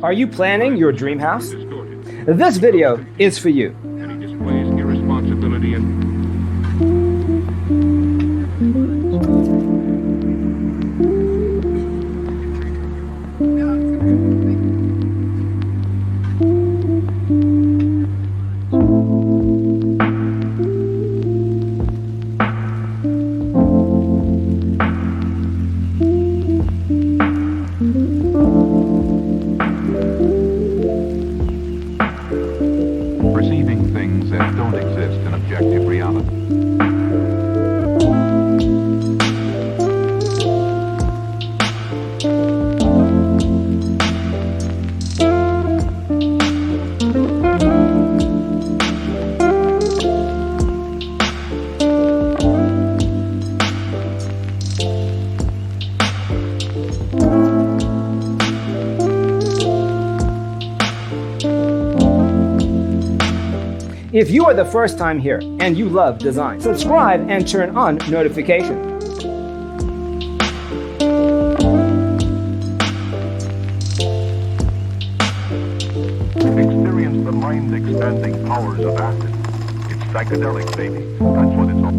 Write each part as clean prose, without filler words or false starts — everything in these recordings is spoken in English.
Are you planning your dream house? This video is for you. And he displays irresponsibility and perceiving things that don't exist in objective reality. If you are the first time here and you love design, subscribe and turn on notifications. Experience the mind-expanding powers of acid. It's psychedelic, baby. That's what it's all.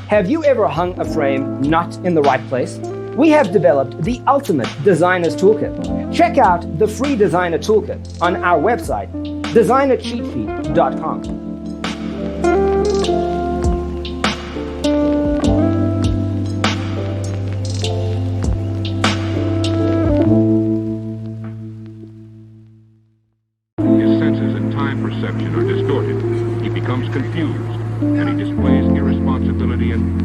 Have you ever hung a frame not in the right place? We have developed the ultimate designer's toolkit. Check out the free designer toolkit on our website, designercheatsheet.com. His senses and time perception are distorted. He becomes confused, and he displays irresponsibility and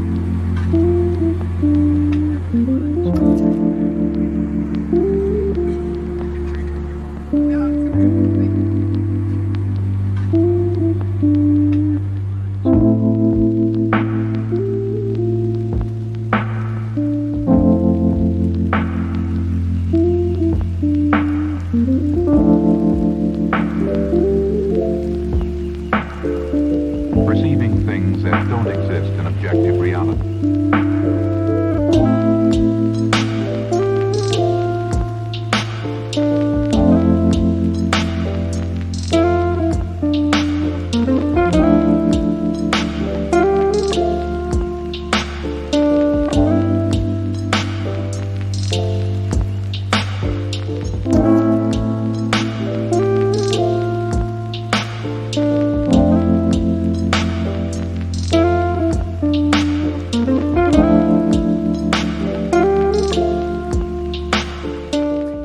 perceiving things that don't exist in objective reality.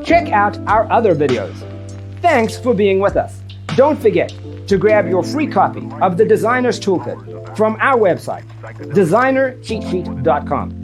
Check out our other videos. Thanks for being with us. Don't forget to grab your free copy of the Designer's Toolkit from our website, designercheatsheet.com.